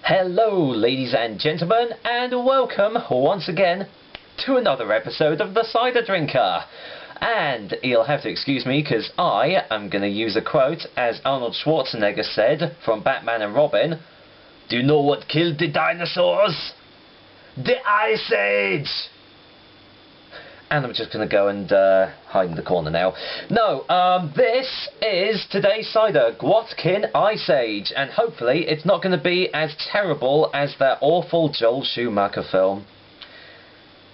Hello ladies and gentlemen, and welcome once again to another episode of The Cider Drinker. And you'll have to excuse me because I am going to use a quote as Arnold Schwarzenegger said from Batman and Robin. Do you know what killed the dinosaurs? The Ice Age! And I'm just going to go and hide in the corner now. No, this is today's cider, Gwatkin Ice Age, and hopefully it's not going to be as terrible as that awful Joel Schumacher film.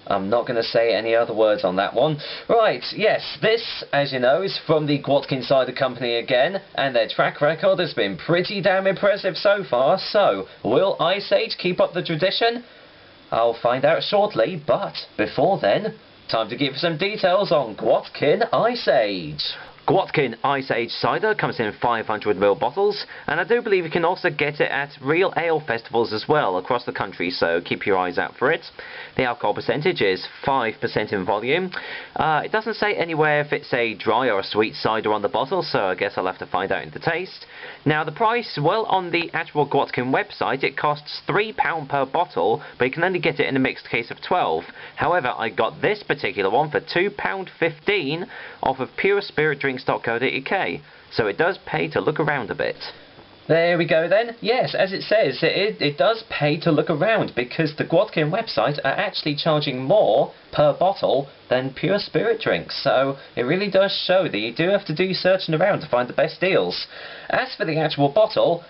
I'm not going to say any other words on that one. Right, yes, this, as you know, is from the Gwatkin Cider Company again, and their track record has been pretty damn impressive so far, so will Ice Age keep up the tradition? I'll find out shortly, but before then, time to give some details on Gwatkin Ice Age. Gwatkin Ice Age cider comes in 500ml bottles, and I do believe you can also get it at real ale festivals as well across the country, so keep your eyes out for it. The alcohol percentage is 5% in volume. It doesn't say anywhere if it's a dry or a sweet cider on the bottle, so I guess I'll have to find out in the taste. Now the price, well, on the actual Gwatkin website it costs £3 per bottle, but you can only get it in a mixed case of 12. However, I got this particular one for £2.15 off of purespiritdrinks.co.uk, so it does pay to look around a bit. There we go then. Yes, as it says, it does pay to look around, because the Gwatkin website are actually charging more per bottle than Pure Spirit drinks, so it really does show that you do have to do searching around to find the best deals. As for the actual bottle,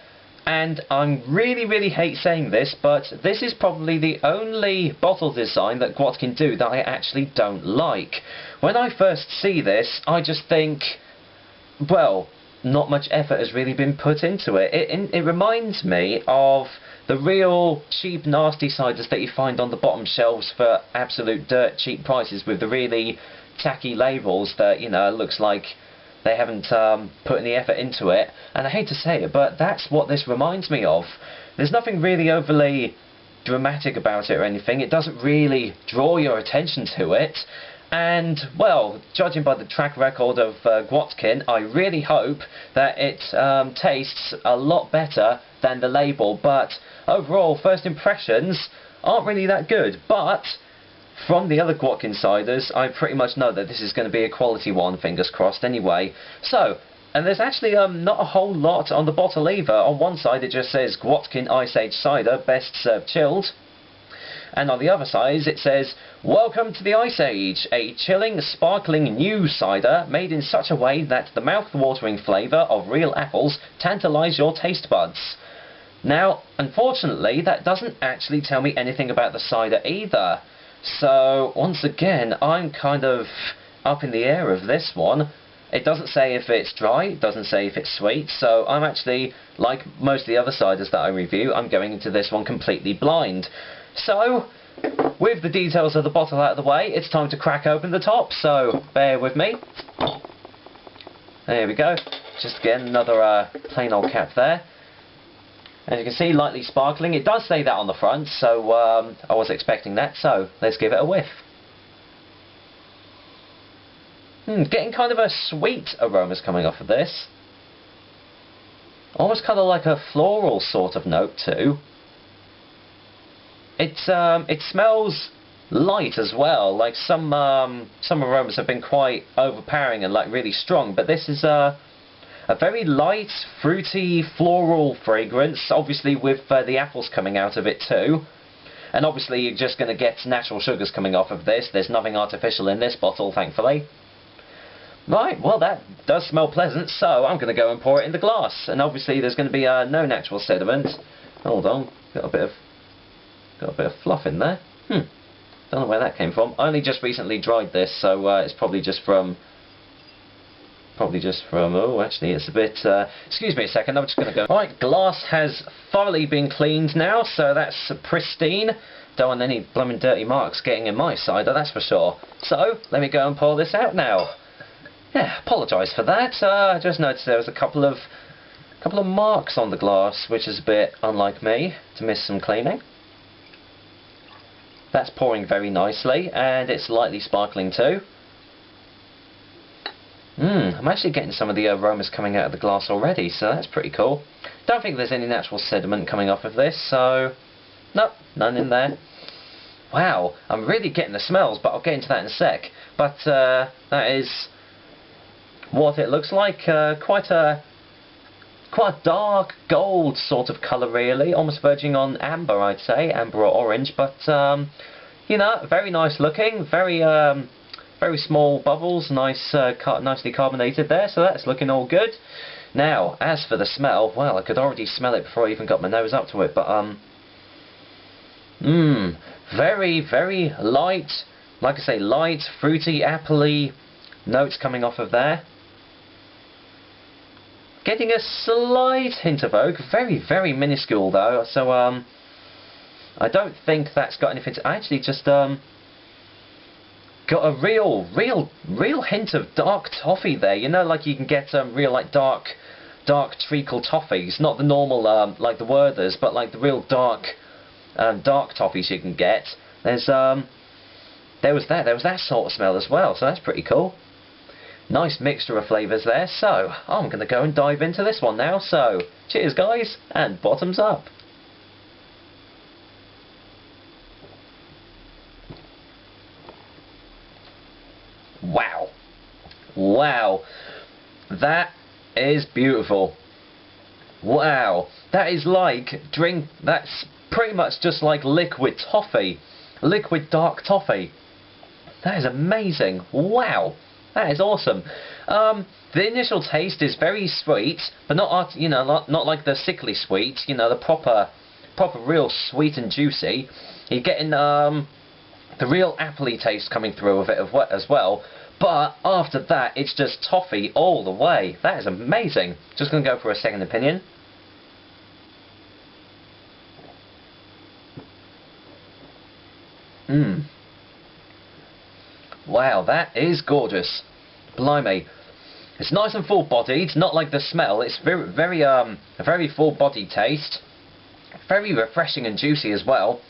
and I really hate saying this, but this is probably the only bottle design that Gwatkin do that I actually don't like. When I first see this, I just think, well, not much effort has really been put into it. It reminds me of the real cheap nasty ciders that you find on the bottom shelves for absolute dirt cheap prices with the really tacky labels that, you know, looks like they haven't put any effort into it. And I hate to say it, but that's what this reminds me of. There's nothing really overly dramatic about it or anything. It doesn't really draw your attention to it. And, well, judging by the track record of Gwatkin, I really hope that it tastes a lot better than the label. But overall, first impressions aren't really that good. But from the other Gwatkin ciders, I pretty much know that this is going to be a quality one, fingers crossed anyway. So, and there's actually not a whole lot on the bottle either. On one side it just says Gwatkin Ice Age Cider, best served chilled. And on the other side it says, welcome to the Ice Age, a chilling, sparkling new cider made in such a way that the mouth-watering flavour of real apples tantalise your taste buds. Now, unfortunately, that doesn't actually tell me anything about the cider either. So, once again, I'm kind of up in the air of this one. It doesn't say if it's dry, it doesn't say if it's sweet, so I'm actually, like most of the other ciders that I review, I'm going into this one completely blind. So, with the details of the bottle out of the way, it's time to crack open the top, so bear with me. There we go. Just again, another plain old cap there. As you can see, lightly sparkling. It does say that on the front, so I was expecting that, so let's give it a whiff. Getting kind of a sweet aromas coming off of this. Almost kind of like a floral sort of note too. It smells light as well. Like some aromas have been quite overpowering and like really strong, but this is a very light, fruity, floral fragrance. Obviously with the apples coming out of it too, and obviously you're just going to get natural sugars coming off of this. There's nothing artificial in this bottle, thankfully. Right, well that does smell pleasant, so I'm going to go and pour it in the glass. And obviously there's going to be no natural sediment. Hold on, got a bit of fluff in there. Don't know where that came from. I only just recently dried this, so it's probably just from. Oh, actually, it's a bit. Excuse me a second. I'm just going to go. Right, glass has thoroughly been cleaned now, so that's pristine. Don't want any blooming dirty marks getting in my cider, that's for sure. So let me go and pour this out now. Yeah, apologise for that. I just noticed there was a couple of marks on the glass, which is a bit unlike me to miss some cleaning. That's pouring very nicely, and it's lightly sparkling too. I'm actually getting some of the aromas coming out of the glass already, so that's pretty cool. Don't think there's any natural sediment coming off of this, so nope, none in there. Wow, I'm really getting the smells, but I'll get into that in a sec. But that is what it looks like. Quite a dark gold sort of colour, really, almost verging on amber, I'd say, amber or orange. But you know, very nice looking, very small bubbles, nicely carbonated there. So that's looking all good. Now, as for the smell, well, I could already smell it before I even got my nose up to it. But very, very light, like I say, light, fruity, appley notes coming off of there. Getting a slight hint of oak, very, very minuscule though, so I don't think that's got anything to... I actually just got a real hint of dark toffee there, you know, like you can get real like dark treacle toffees, not the normal like the Werther's, but like the real dark toffees you can get. There was that sort of smell as well, so that's pretty cool. Nice mixture of flavours there, so I'm going to go and dive into this one now, so cheers guys, and bottoms up. Wow. Wow. That is beautiful. Wow. That is like that's pretty much just like liquid toffee. Liquid dark toffee. That is amazing. Wow. That is awesome. The initial taste is very sweet, but not, you know, not like the sickly sweet, you know, the proper real sweet and juicy. You're getting the real appley taste coming through of it as well. But after that, it's just toffee all the way. That is amazing. Just going to go for a second opinion. Wow, that is gorgeous. Blimey. It's nice and full-bodied, not like the smell. It's a very full-bodied taste. Very refreshing and juicy as well.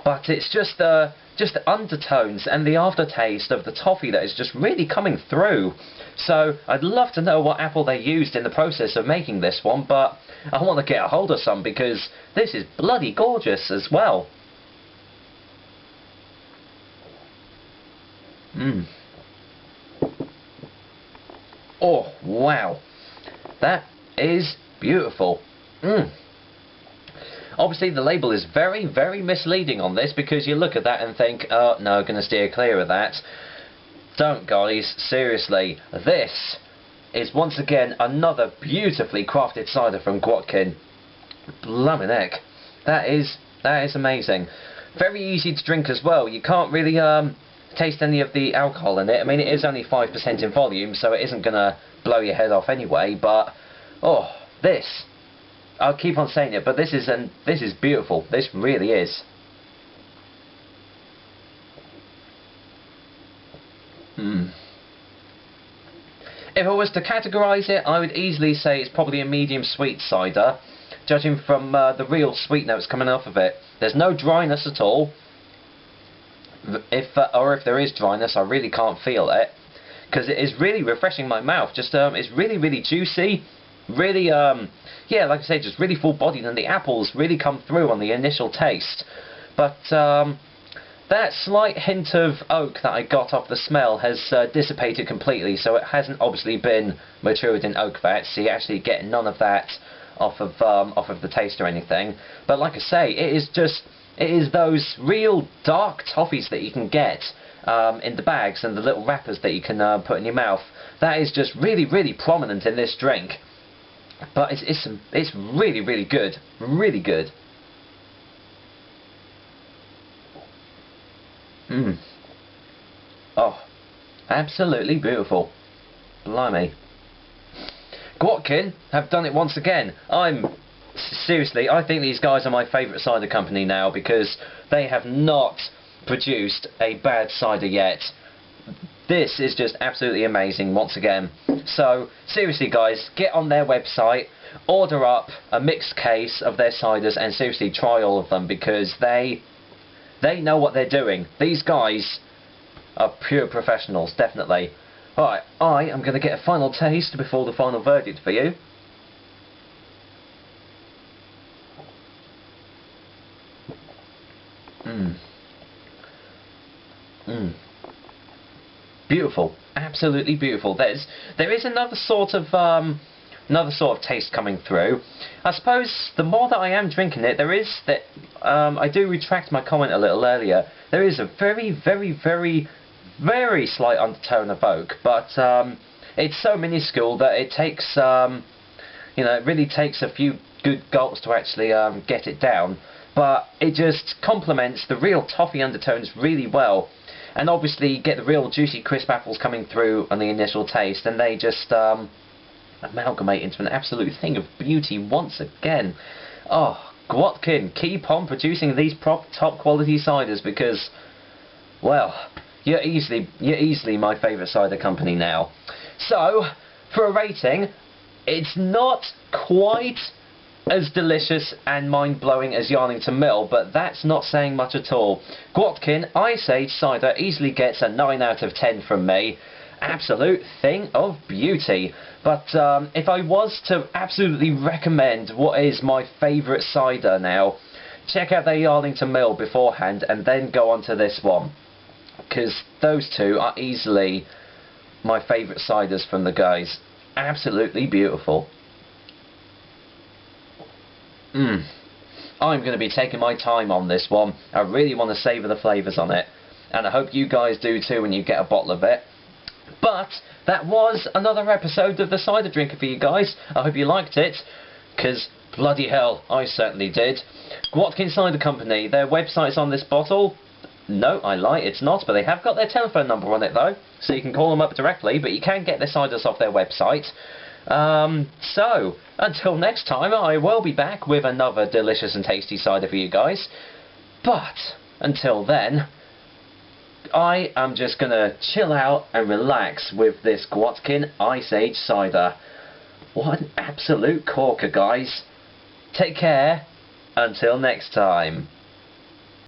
But it's just the undertones and the aftertaste of the toffee that is just really coming through. So I'd love to know what apple they used in the process of making this one, but I want to get a hold of some because this is bloody gorgeous as well. Oh, wow. That is beautiful. Obviously, the label is very, very misleading on this because you look at that and think, oh, no, going to steer clear of that. Don't, guys. Seriously. This is, once again, another beautifully crafted cider from Gwatkin. Blimey heck. That is amazing. Very easy to drink as well. You can't really taste any of the alcohol in it. I mean, it is only 5% in volume, so it isn't going to blow your head off anyway, but oh, this, I'll keep on saying it, but this is beautiful. This really is. If I was to categorise it, I would easily say it's probably a medium sweet cider, judging from the real sweet notes coming off of it. There's no dryness at all. If there is dryness, I really can't feel it, because it is really refreshing my mouth. Just it's really, really juicy, really yeah, like I say, just really full-bodied, and the apples really come through on the initial taste. But that slight hint of oak that I got off the smell has dissipated completely, so it hasn't obviously been matured in oak vats, so you actually get none of that off of the taste or anything. But like I say, it is those real dark toffees that you can get in the bags and the little wrappers that you can put in your mouth. That is just really, really prominent in this drink. But it's really, really good. Really good. Oh, absolutely beautiful. Blimey. Gwatkin have done it once again. Seriously, I think these guys are my favourite cider company now because they have not produced a bad cider yet. This is just absolutely amazing once again. So, seriously guys, get on their website, order up a mixed case of their ciders and seriously try all of them because they know what they're doing. These guys are pure professionals, definitely. Alright, I am going to get a final taste before the final verdict for you. Beautiful, absolutely beautiful. There is another sort of taste coming through. I suppose the more that I am drinking it, there is that. I do retract my comment a little earlier. There is a very, very, very, very slight undertone of oak, but it's so minuscule that it takes, it really takes a few good gulps to actually get it down. But it just complements the real toffee undertones really well. And obviously you get the real juicy crisp apples coming through on the initial taste, and they just amalgamate into an absolute thing of beauty once again. Oh, Gwatkin, keep on producing these top quality ciders, because, well, you're easily my favourite cider company now. So, for a rating, it's not quite as delicious and mind-blowing as Yarlington Mill, but that's not saying much at all. Gwatkin Ice Age Cider easily gets a 9 out of 10 from me. Absolute thing of beauty. But if I was to absolutely recommend what is my favourite cider now, check out the Yarlington Mill beforehand and then go on to this one, because those two are easily my favourite ciders from the guys. Absolutely beautiful. I'm going to be taking my time on this one. I really want to savour the flavours on it, and I hope you guys do too when you get a bottle of it. But that was another episode of The Cider Drinker for you guys. I hope you liked it, because bloody hell, I certainly did. Gwatkin Cider Company, their website's on this bottle. No, I lie, it's not, but they have got their telephone number on it though, so you can call them up directly, but you can get their ciders off their website. So, until next time, I will be back with another delicious and tasty cider for you guys. But, until then, I am just going to chill out and relax with this Gwatkin Ice Age Cider. What an absolute corker, guys. Take care. Until next time.